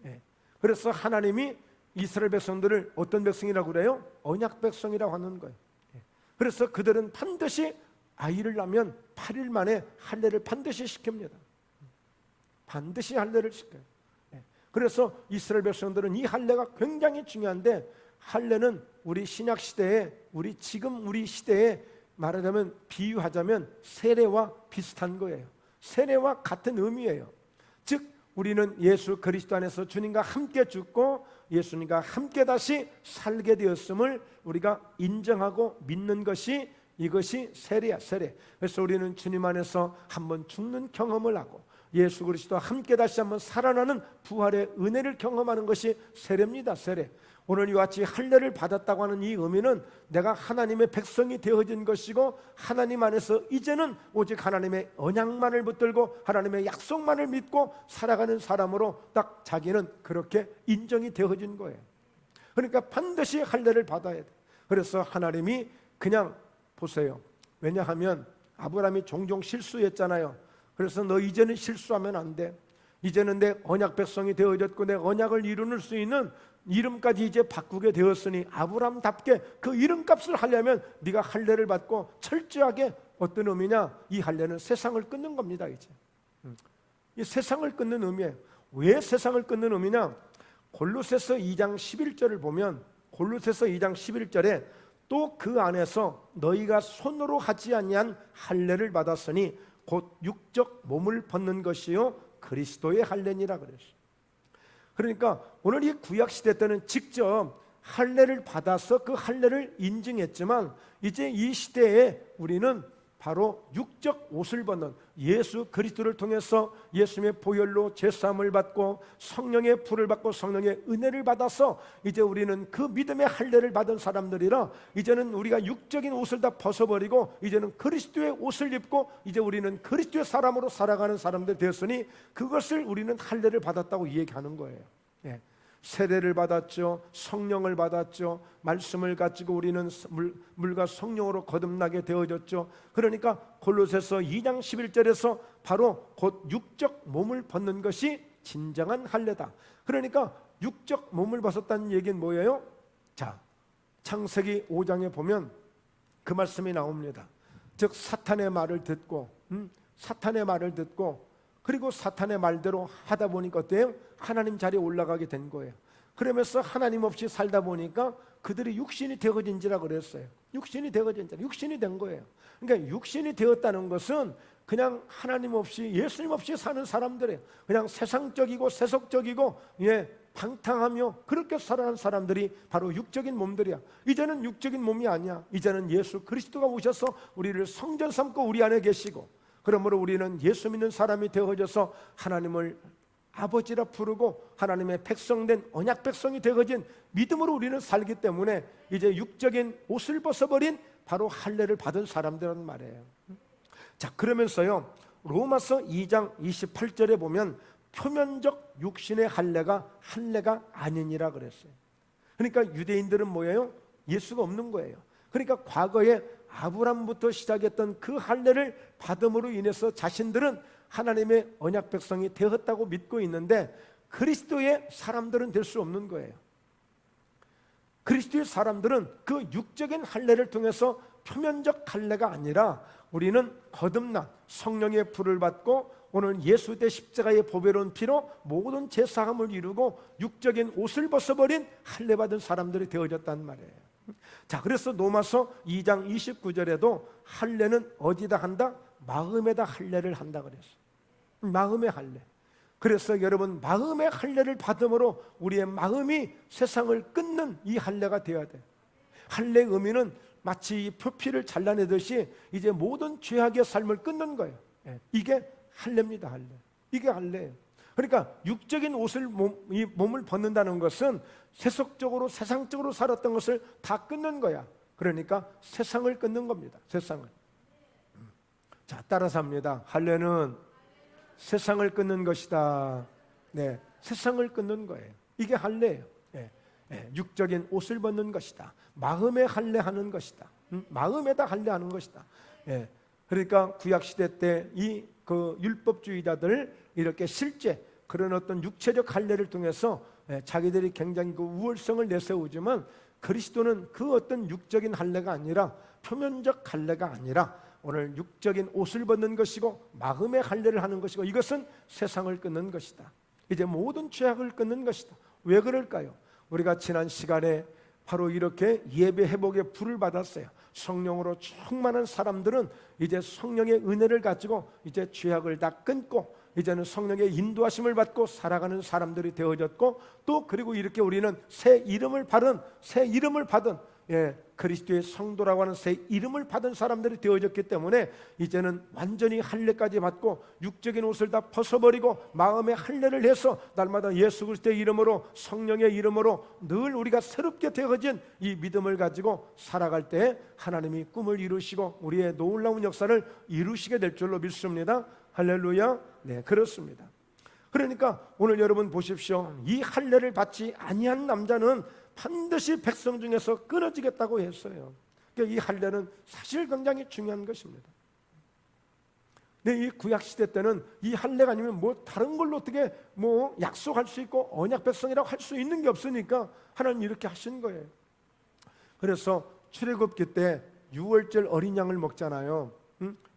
예. 그래서 하나님이 이스라엘 백성들을 어떤 백성이라고 그래요? 언약 백성이라고 하는 거예요. 예. 그래서 그들은 반드시 아이를 낳으면 8일 만에 할례를 반드시 시킵니다. 반드시 할례를 시켜요. 예. 그래서 이스라엘 백성들은 이 할례가 굉장히 중요한데 할례는 우리 신약 시대에 지금 우리 시대에 말하자면 비유하자면 세례와 비슷한 거예요. 세례와 같은 의미예요. 즉 우리는 예수 그리스도 안에서 주님과 함께 죽고 예수님과 함께 다시 살게 되었음을 우리가 인정하고 믿는 것이 이것이 세례야, 세례. 그래서 우리는 주님 안에서 한번 죽는 경험을 하고 예수 그리스도와 함께 다시 한번 살아나는 부활의 은혜를 경험하는 것이 세례입니다. 세례. 오늘 이와 같이 할례를 받았다고 하는 이 의미는 내가 하나님의 백성이 되어진 것이고 하나님 안에서 이제는 오직 하나님의 언약만을 붙들고 하나님의 약속만을 믿고 살아가는 사람으로 딱 자기는 그렇게 인정이 되어진 거예요. 그러니까 반드시 할례를 받아야 돼. 그래서 하나님이 그냥 보세요. 왜냐하면 아브라함이 종종 실수했잖아요. 그래서 너 이제는 실수하면 안 돼. 이제는 내 언약 백성이 되어졌고 내 언약을 이루는 수 있는 이름까지 이제 바꾸게 되었으니 아브라함답게 그 이름값을 하려면 네가 할례를 받고 철저하게 어떤 의미냐? 이 할례는 세상을 끊는 겁니다. 이제 이 세상을 끊는 의미예요. 왜 세상을 끊는 의미냐? 골로새서 2장 11절을 보면 골로새서 2장 11절에 또 그 안에서 너희가 손으로 하지 아니한 할례를 받았으니 곧 육적 몸을 벗는 것이요 그리스도의 할례니라 그랬어요. 그러니까 오늘 이 구약 시대 때는 직접 할례를 받아서 그 할례를 인증했지만 이제 이 시대에 우리는 바로 육적 옷을 벗는 예수 그리스도를 통해서 예수님의 보혈로 제사함을 받고 성령의 불을 받고 성령의 은혜를 받아서 이제 우리는 그 믿음의 할례를 받은 사람들이라 이제는 우리가 육적인 옷을 다 벗어버리고 이제는 그리스도의 옷을 입고 이제 우리는 그리스도의 사람으로 살아가는 사람들 되었으니 그것을 우리는 할례를 받았다고 얘기하는 거예요. 예. 세례를 받았죠. 성령을 받았죠. 말씀을 가지고 우리는 물과 성령으로 거듭나게 되어졌죠. 그러니까 골로새서 2장 11절에서 바로 곧 육적 몸을 벗는 것이 진정한 할례다. 그러니까 육적 몸을 벗었다는 얘기는 뭐예요? 자, 창세기 5장에 보면 그 말씀이 나옵니다. 즉 사탄의 말을 듣고 그리고 사탄의 말대로 하다 보니까 어때요? 하나님 자리에 올라가게 된 거예요. 그러면서 하나님 없이 살다 보니까 그들이 육신이 되어진지라 그랬어요. 육신이 된 거예요. 그러니까 육신이 되었다는 것은 그냥 하나님 없이 예수님 없이 사는 사람들이에요. 그냥 세상적이고 세속적이고 방탕하며 그렇게 살아가는 사람들이 바로 육적인 몸들이야. 이제는 육적인 몸이 아니야. 이제는 예수 그리스도가 오셔서 우리를 성전 삼고 우리 안에 계시고 그러므로 우리는 예수 믿는 사람이 되어져서 하나님을 아버지라 부르고 하나님의 백성된 언약 백성이 되어진 믿음으로 우리는 살기 때문에 이제 육적인 옷을 벗어버린 바로 할례를 받은 사람들이란 말이에요. 자, 그러면서요, 로마서 2장 28절에 보면 표면적 육신의 할례가 아니니라 그랬어요. 그러니까 유대인들은 뭐예요? 예수가 없는 거예요. 그러니까 과거에 아브람부터 시작했던 그 할례를 받음으로 인해서 자신들은 하나님의 언약 백성이 되었다고 믿고 있는데 그리스도의 사람들은 될 수 없는 거예요. 그리스도의 사람들은 그 육적인 할례를 통해서 표면적 할례가 아니라 우리는 거듭난 성령의 불을 받고 오늘 예수 대 십자가의 보배로운 피로 모든 죄사함을 이루고 육적인 옷을 벗어버린 할례 받은 사람들이 되어졌단 말이에요. 자, 그래서 로마서 2장 29절에도 할례는 어디다 한다? 마음에다 할례를 한다 그랬어요. 마음의 할례. 그래서 여러분, 마음의 할례를 받음으로 우리의 마음이 세상을 끊는 이 할례가 되어야 돼요. 할례의 의미는 마치 이 표피를 잘라내듯이 이제 모든 죄악의 삶을 끊는 거예요. 이게 할례입니다. 할례. 이게 할례예요. 그러니까 육적인 옷을 이 몸을 벗는다는 것은 세속적으로 세상적으로 살았던 것을 다 끊는 거야. 그러니까 세상을 끊는 겁니다. 세상을. 자, 따라서 합니다. 할례는 세상을 끊는 것이다. 네, 세상을 끊는 거예요. 이게 할례예요. 육적인 옷을 벗는 것이다. 마음에 할례하는 것이다. 마음에다 할례하는 것이다. 그러니까 구약 시대 때 이 그 율법주의자들 이렇게 실제 그런 어떤 육체적 할례를 통해서 자기들이 굉장히 그 우월성을 내세우지만 그리스도는 그 어떤 육적인 할례가 아니라 표면적 할례가 아니라 오늘 육적인 옷을 벗는 것이고 마음의 할례를 하는 것이고 이것은 세상을 끊는 것이다. 이제 모든 죄악을 끊는 것이다. 왜 그럴까요? 우리가 지난 시간에 바로 이렇게 예배 회복의 불을 받았어요. 성령으로 충만한 사람들은 이제 성령의 은혜를 가지고 이제 죄악을 다 끊고 이제는 성령의 인도하심을 받고 살아가는 사람들이 되어졌고 또 그리고 이렇게 우리는 새 이름을 받은 그리스도의 성도라고 하는 새 이름을 받은 사람들이 되어졌기 때문에 이제는 완전히 할례까지 받고 육적인 옷을 다 벗어버리고 마음의 할례를 해서 날마다 예수 그리스도의 이름으로 성령의 이름으로 늘 우리가 새롭게 되어진 이 믿음을 가지고 살아갈 때 하나님이 꿈을 이루시고 우리의 놀라운 역사를 이루시게 될 줄로 믿습니다. 할렐루야. 네, 그렇습니다. 그러니까 오늘 여러분 보십시오. 이 할례를 받지 아니한 남자는 반드시 백성 중에서 끊어지겠다고 했어요. 그러니까 이 할례는 사실 굉장히 중요한 것입니다. 근데 이 구약 시대 때는 이 할례가 아니면 뭐 다른 걸로 어떻게 뭐 약속할 수 있고 언약 백성이라고 할 수 있는 게 없으니까 하나님 이렇게 하신 거예요. 그래서 출애굽기 때 유월절 어린 양을 먹잖아요.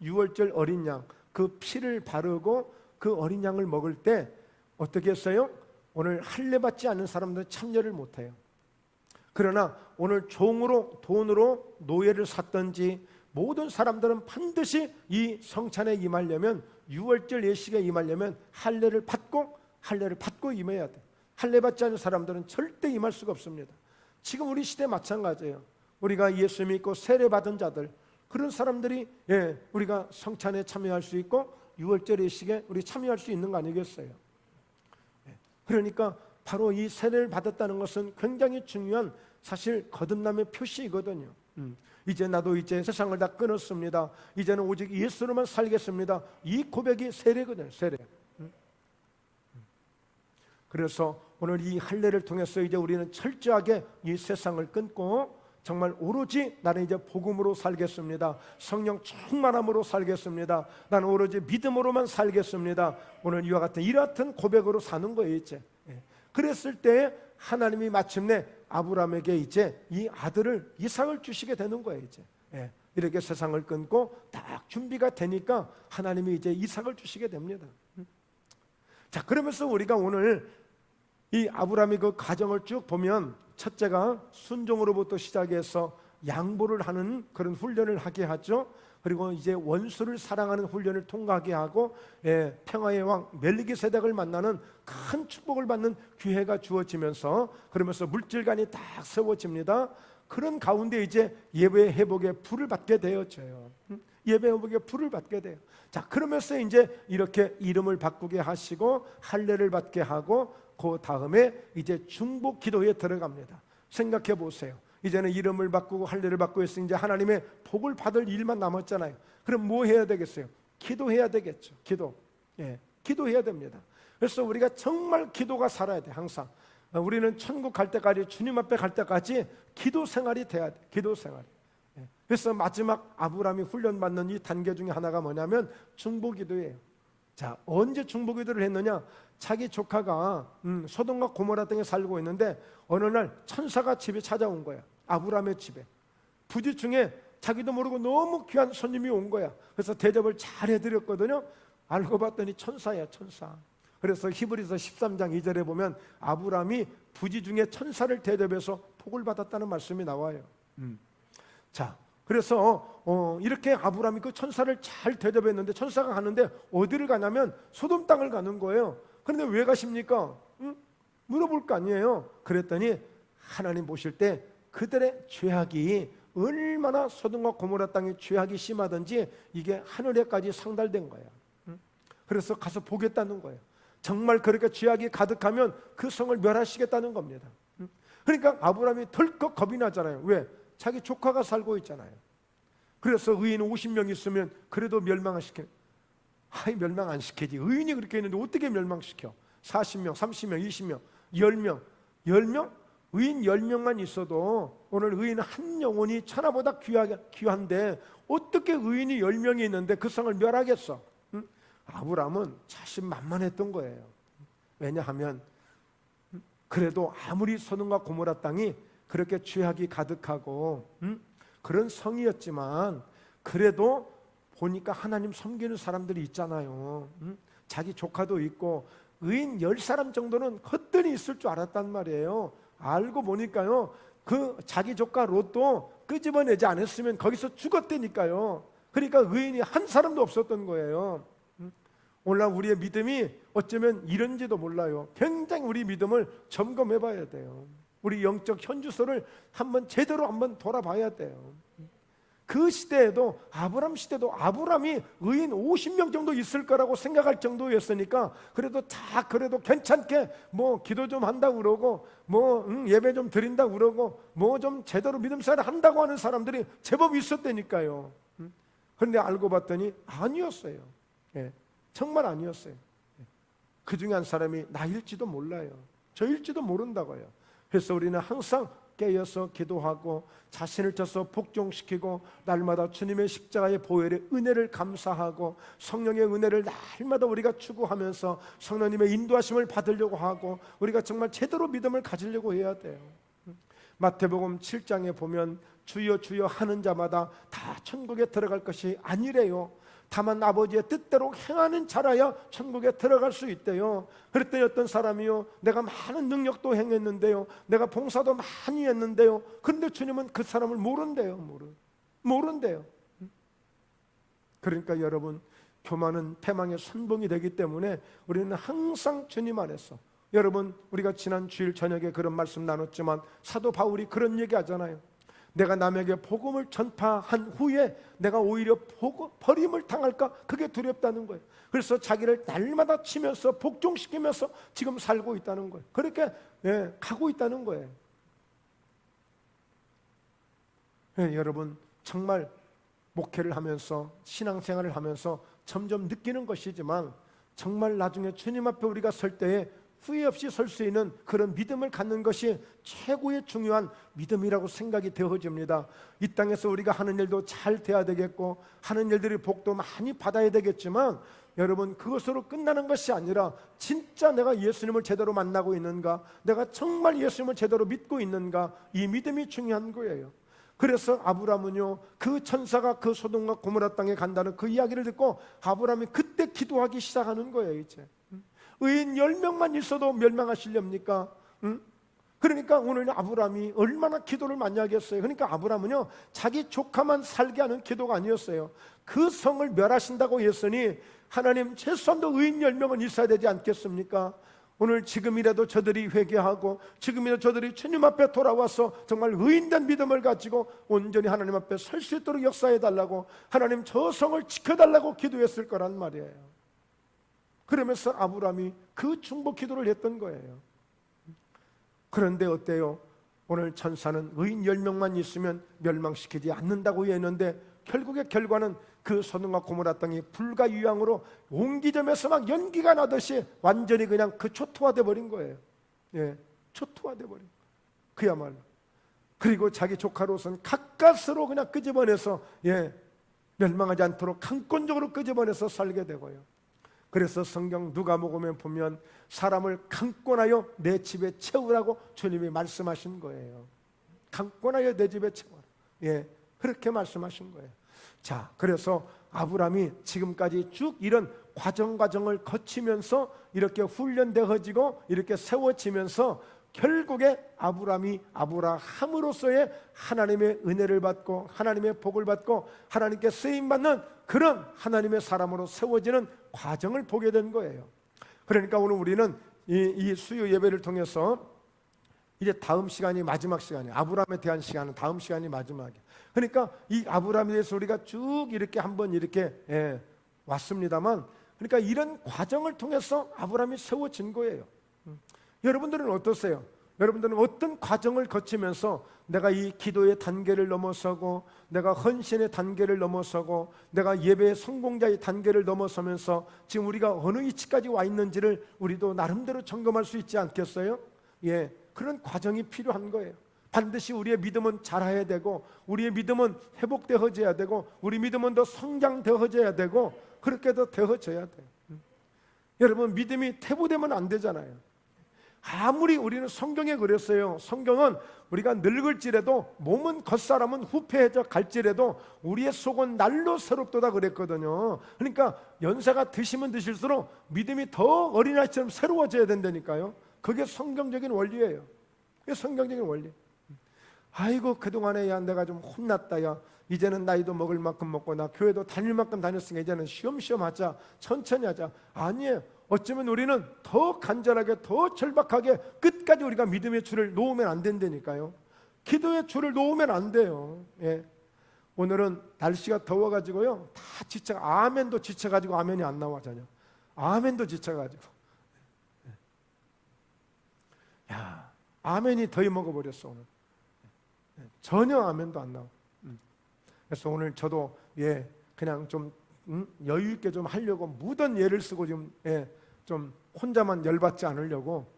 유월절 어린 양, 그 피를 바르고 그 어린 양을 먹을 때 어떻게 했어요? 오늘 할례 받지 않는 사람들은 참여를 못해요. 그러나 오늘 종으로 돈으로 노예를 샀든지 모든 사람들은 반드시 이 성찬에 임하려면 유월절 예식에 임하려면 할례를 받고 임해야 돼. 할례 받지 않는 사람들은 절대 임할 수가 없습니다. 지금 우리 시대 마찬가지예요. 우리가 예수 믿고 세례 받은 자들 그런 사람들이 우리가 성찬에 참여할 수 있고 유월절 예식에 우리 참여할 수 있는 거 아니겠어요? 그러니까 바로 이 세례를 받았다는 것은 굉장히 중요한 사실 거듭남의 표시이거든요. 이제 나도 이제 세상을 다 끊었습니다. 이제는 오직 예수로만 살겠습니다. 이 고백이 세례거든요. 세례. 그래서 오늘 이 할례를 통해서 이제 우리는 철저하게 이 세상을 끊고 정말 오로지 나는 이제 복음으로 살겠습니다. 성령 충만함으로 살겠습니다. 나는 오로지 믿음으로만 살겠습니다. 오늘 이와 같은 이같은 고백으로 사는 거예요. 이제 그랬을 때 하나님이 마침내 아브라함에게 이제 이 아들을 이삭을 주시게 되는 거예요. 이제 이렇게 세상을 끊고 딱 준비가 되니까 하나님이 이제 이삭을 주시게 됩니다. 자, 그러면서 우리가 오늘 이 아브라함의 그 가정을 쭉 보면 첫째가 순종으로부터 시작해서 양보를 하는 그런 훈련을 하게 하죠. 그리고 이제 원수를 사랑하는 훈련을 통과하게 하고 평화의 왕 멜기세덱을 만나는 큰 축복을 받는 기회가 주어지면서 그러면서 물질관이 딱 세워집니다. 그런 가운데 이제 예배 회복의 불을 받게 되었죠. 예배 회복의 불을 받게 돼요. 자, 그러면서 이제 이렇게 이름을 바꾸게 하시고 할례를 받게 하고 그 다음에 이제 중보 기도에 들어갑니다. 생각해 보세요. 이제는 이름을 바꾸고 할례를 바꾸고 해서 이제 하나님의 복을 받을 일만 남았잖아요. 그럼 뭐 해야 되겠어요? 기도해야 되겠죠. 기도. 기도해야 됩니다. 그래서 우리가 정말 기도가 살아야 돼. 항상 우리는 천국 갈 때까지, 주님 앞에 갈 때까지 기도 생활이 돼야 돼. 기도 생활. 그래서 마지막 아브라함이 훈련받는 이 단계 중에 하나가 뭐냐면 중보기도예요. 자, 언제 중보기도를 했느냐? 자기 조카가 소돔과 고모라 땅에 살고 있는데 어느 날 천사가 집에 찾아온 거야. 아브라함의 집에. 부지 중에 자기도 모르고 너무 귀한 손님이 온 거야. 그래서 대접을 잘 해드렸거든요. 알고 봤더니 천사야, 천사. 그래서 히브리서 13장 2절에 보면 아브라함이 부지 중에 천사를 대접해서 복을 받았다는 말씀이 나와요. 자, 그래서 이렇게 아브라함이 그 천사를 잘 대접했는데 천사가 가는데 어디를 가냐면 소돔 땅을 가는 거예요. 그런데 왜 가십니까? 물어볼 거 아니에요. 그랬더니 하나님 보실 때 그들의 죄악이 얼마나 소돔과 고모라 땅의 죄악이 심하든지 이게 하늘에까지 상달된 거예요. 그래서 가서 보겠다는 거예요. 정말 그렇게 죄악이 가득하면 그 성을 멸하시겠다는 겁니다. 그러니까 아브라함이 덜컥 겁이 나잖아요. 왜? 자기 조카가 살고 있잖아요. 그래서 의인 50명 있으면 그래도 멸망 안 시켜. 멸망 안 시키지. 의인이 그렇게 있는데 어떻게 멸망시켜? 40명, 30명, 20명, 10명. 10명? 의인 10명만 있어도 오늘 의인 한 영혼이 천하보다 귀한데 어떻게 의인이 10명이 있는데 그 성을 멸하겠어? 아브라함은 자신만만했던 거예요. 왜냐하면 그래도 아무리 소돔과 고모라 땅이 그렇게 죄악이 가득하고 그런 성이었지만 그래도 보니까 하나님 섬기는 사람들이 있잖아요. 자기 조카도 있고 의인 10사람 정도는 헛되이 있을 줄 알았단 말이에요. 알고 보니까요, 그 자기 조카 롯도 끄집어내지 않았으면 거기서 죽었다니까요. 그러니까 의인이 한 사람도 없었던 거예요. 오늘날 우리의 믿음이 어쩌면 이런지도 몰라요. 굉장히 우리 믿음을 점검해 봐야 돼요. 우리 영적 현주소를 제대로 한번 돌아봐야 돼요. 그 시대에도 아브라함 시대도 아브라함이 의인 50명 정도 있을 거라고 생각할 정도였으니까 그래도 괜찮게 뭐 기도 좀 한다고 그러고 예배 좀 드린다고 그러고 좀 제대로 믿음 생활을 한다고 하는 사람들이 제법 있었다니까요. 그런데 알고 봤더니 아니었어요. 정말 아니었어요. 그 중에 한 사람이 나일지도 몰라요. 저일지도 모른다고요. 그래서 우리는 항상 깨어서 기도하고 자신을 쳐서 복종시키고 날마다 주님의 십자가의 보혈의 은혜를 감사하고 성령의 은혜를 날마다 우리가 추구하면서 성령님의 인도하심을 받으려고 하고 우리가 정말 제대로 믿음을 가지려고 해야 돼요. 마태복음 7장에 보면 주여 주여 하는 자마다 다 천국에 들어갈 것이 아니래요. 다만 아버지의 뜻대로 행하는 자라야 천국에 들어갈 수 있대요. 그랬더니 어떤 사람이요, 내가 많은 능력도 행했는데요, 내가 봉사도 많이 했는데요, 그런데 주님은 그 사람을 모른대요. 모른대요. 그러니까 여러분, 교만은 패망의 선봉이 되기 때문에 우리는 항상 주님 안에서, 여러분 우리가 지난 주일 저녁에 그런 말씀 나눴지만 사도 바울이 그런 얘기 하잖아요. 내가 남에게 복음을 전파한 후에 내가 오히려 버림을 당할까? 그게 두렵다는 거예요. 그래서 자기를 날마다 치면서 복종시키면서 지금 살고 있다는 거예요. 그렇게 가고 있다는 거예요. 여러분 정말 목회를 하면서 신앙생활을 하면서 점점 느끼는 것이지만 정말 나중에 주님 앞에 우리가 설 때에 후회 없이 설 수 있는 그런 믿음을 갖는 것이 최고의 중요한 믿음이라고 생각이 되어집니다. 이 땅에서 우리가 하는 일도 잘 돼야 되겠고 하는 일들이 복도 많이 받아야 되겠지만 여러분 그것으로 끝나는 것이 아니라 진짜 내가 예수님을 제대로 만나고 있는가, 내가 정말 예수님을 제대로 믿고 있는가, 이 믿음이 중요한 거예요. 그래서 아브라함은요, 그 천사가 그 소돔과 고모라 땅에 간다는 그 이야기를 듣고 아브라함이 그때 기도하기 시작하는 거예요. 이제 의인 10명만 있어도 멸망하시렵니까? 그러니까 오늘 아브라함이 얼마나 기도를 많이 하겠어요. 그러니까 아브라함은요, 자기 조카만 살게 하는 기도가 아니었어요. 그 성을 멸하신다고 했으니 하나님 최소한도 의인 10명은 있어야 되지 않겠습니까? 오늘 지금이라도 저들이 회개하고 지금이라도 저들이 주님 앞에 돌아와서 정말 의인된 믿음을 가지고 온전히 하나님 앞에 설 수 있도록 역사해달라고, 하나님 저 성을 지켜달라고 기도했을 거란 말이에요. 그러면서 아브라함이 그 중보 기도를 했던 거예요. 그런데 어때요? 오늘 천사는 의인 10명만 있으면 멸망시키지 않는다고 했는데 결국의 결과는 그 소돔과 고모라 땅이 불과 유황으로 옹기점에서 막 연기가 나듯이 완전히 그냥 그 초토화돼 버린 거예요. 예, 초토화돼 버린. 그야말로. 그리고 자기 조카 롯은 가까스로 그냥 끄집어내서 멸망하지 않도록 강권적으로 끄집어내서 살게 되고요. 그래서 성경 누가복음에 보면 사람을 강권하여 내 집에 채우라고 주님이 말씀하신 거예요. 강권하여 내 집에 채워라. 그렇게 말씀하신 거예요. 자, 그래서 아브라함이 지금까지 쭉 이런 과정을 거치면서 이렇게 훈련되어지고 이렇게 세워지면서 결국에 아브라함이 아브라함으로서의 하나님의 은혜를 받고 하나님의 복을 받고 하나님께 쓰임받는 그런 하나님의 사람으로 세워지는 과정을 보게 된 거예요. 그러니까 오늘 우리는 이 수요 예배를 통해서 이제 다음 시간이 마지막 시간이에요. 아브라함에 대한 시간은 다음 시간이 마지막이에요. 그러니까 이 아브라함에 대해서 우리가 쭉 이렇게 한번 이렇게 왔습니다만, 그러니까 이런 과정을 통해서 아브라함이 세워진 거예요. 여러분들은 어떠세요? 여러분들은 어떤 과정을 거치면서 내가 이 기도의 단계를 넘어서고 내가 헌신의 단계를 넘어서고 내가 예배의 성공자의 단계를 넘어서면서 지금 우리가 어느 위치까지 와 있는지를 우리도 나름대로 점검할 수 있지 않겠어요? 그런 과정이 필요한 거예요. 반드시 우리의 믿음은 자라야 되고 우리의 믿음은 회복되어져야 되고 우리 믿음은 더 성장되어져야 되고 그렇게 더 되어져야 돼요. 여러분, 믿음이 퇴보되면 안 되잖아요. 아무리 우리는 성경에 그랬어요. 성경은 우리가 늙을지라도 몸은 겉사람은 후패해져 갈지라도 우리의 속은 날로 새롭도다 그랬거든요. 그러니까 연세가 드시면 드실수록 믿음이 더 어린아이처럼 새로워져야 된다니까요. 그게 성경적인 원리예요. 그게 성경적인 원리. 아이고 그동안에 내가 좀 혼났다. 이제는 나이도 먹을 만큼 먹고 나 교회도 다닐 만큼 다녔으니까 이제는 쉬엄쉬엄 하자, 천천히 하자. 아니에요. 어쩌면 우리는 더 간절하게 더 절박하게 끝까지 우리가 믿음의 줄을 놓으면 안 된다니까요. 기도의 줄을 놓으면 안 돼요. 오늘은 날씨가 더워가지고요 다 지쳐, 아멘도 지쳐가지고 아멘이 안 나와 전혀. 아멘도 지쳐가지고 아멘이 더위 먹어버렸어 오늘. 전혀 아멘도 안 나와. 그래서 오늘 저도 그냥 좀 여유 있게 좀 하려고 무던 예를 쓰고 좀 혼자만 열받지 않으려고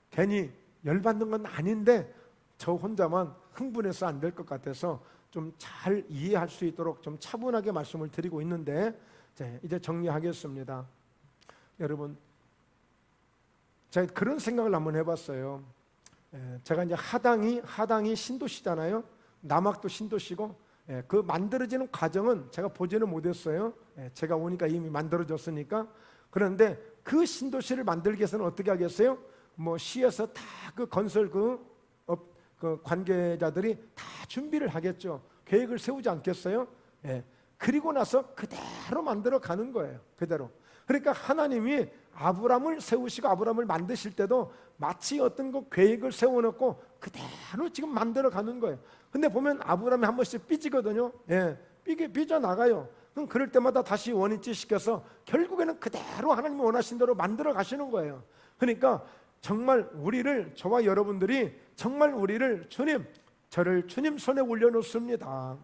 괜히 열받는 건 아닌데 저 혼자만 흥분해서 안 될 것 같아서 좀 잘 이해할 수 있도록 좀 차분하게 말씀을 드리고 있는데 이제 정리하겠습니다. 여러분, 제가 그런 생각을 한번 해봤어요. 제가 이제 하당이 신도시잖아요. 남학도 신도시고 그 만들어지는 과정은 제가 보지는 못했어요. 제가 오니까 이미 만들어졌으니까. 그런데 그 신도시를 만들기 위해서는 어떻게 하겠어요? 뭐 시에서 다 그 건설 그 관계자들이 다 준비를 하겠죠. 계획을 세우지 않겠어요? 그리고 나서 그대로 만들어 가는 거예요. 그대로. 그러니까 하나님이 아브라함을 세우시고 아브라함을 만드실 때도 마치 어떤 그 계획을 세워놓고 그대로 지금 만들어 가는 거예요. 근데 보면 아브라함이 한 번씩 삐지거든요. 삐져나가요. 그럼 그럴 때마다 다시 원위치 시켜서 결국에는 그대로 하나님이 원하신 대로 만들어 가시는 거예요. 그러니까 정말 우리를, 저와 여러분들이 정말 우리를 저를 주님 손에 올려놓습니다.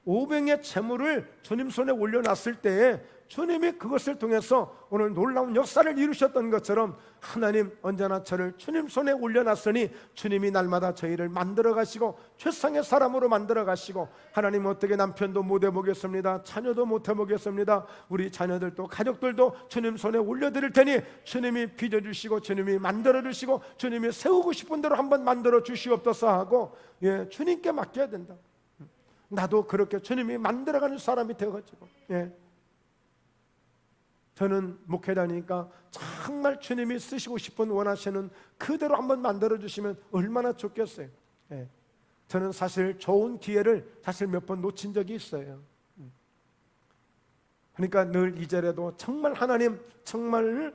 오병의 재물을 주님 손에 올려놨을 때에 주님이 그것을 통해서 오늘 놀라운 역사를 이루셨던 것처럼 하나님 언제나 저를 주님 손에 올려놨으니 주님이 날마다 저희를 만들어 가시고 최상의 사람으로 만들어 가시고, 하나님 어떻게 남편도 못 해보겠습니다, 자녀도 못 해보겠습니다, 우리 자녀들도 가족들도 주님 손에 올려드릴 테니 주님이 빚어주시고 주님이 만들어 주시고 주님이 세우고 싶은 대로 한번 만들어 주시옵소서 하고 주님께 맡겨야 된다. 나도 그렇게 주님이 만들어가는 사람이 되어가지고 저는 목회자니까 정말 주님이 쓰시고 싶은 원하시는 그대로 한번 만들어주시면 얼마나 좋겠어요. 저는 사실 좋은 기회를 사실 몇 번 놓친 적이 있어요. 그러니까 늘 2절에도 정말 하나님 정말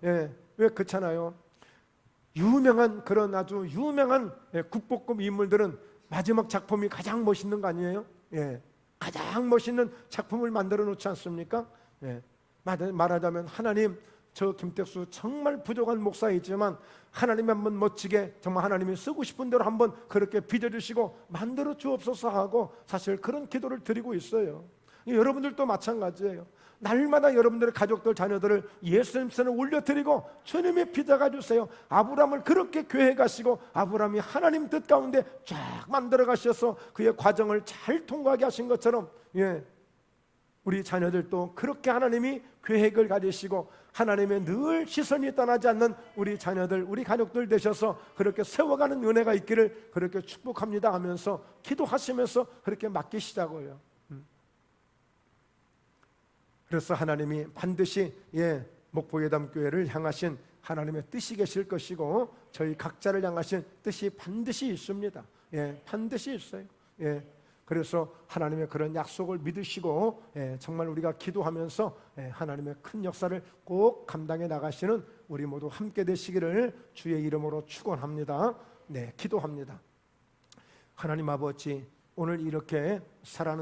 왜 그렇잖아요. 유명한 그런 아주 유명한 국보급 인물들은 마지막 작품이 가장 멋있는 거 아니에요? 가장 멋있는 작품을 만들어 놓지 않습니까? 말하자면 하나님 저 김택수 정말 부족한 목사이지만 하나님이 한번 멋지게 정말 하나님이 쓰고 싶은 대로 한번 그렇게 빚어주시고 만들어 주옵소서 하고 사실 그런 기도를 드리고 있어요. 여러분들도 마찬가지예요. 날마다 여러분들의 가족들, 자녀들을 예수님 손에 올려드리고 주님의 비자가 주세요. 아브라함을 그렇게 교회 가시고 아브라함이 하나님 뜻 가운데 쫙 만들어 가셔서 그의 과정을 잘 통과하게 하신 것처럼 우리 자녀들도 그렇게 하나님이 계획을 가지시고 하나님의 늘 시선이 떠나지 않는 우리 자녀들, 우리 가족들 되셔서 그렇게 세워가는 은혜가 있기를 그렇게 축복합니다 하면서 기도하시면서 그렇게 맡기시자고요. 그래서 하나님이 반드시 목포예담교회를 향하신 하나님의 뜻이 계실 것이고 저희 각자를 향하신 뜻이 반드시 있습니다. 반드시 있어요. 그래서 하나님의 그런 약속을 믿으시고 정말 우리가 기도하면서 하나님의 큰 역사를 꼭 감당해 나가시는 우리 모두 함께 되시기를 주의 이름으로 축원합니다. 기도합니다. 하나님 아버지, 오늘 이렇게 살아가는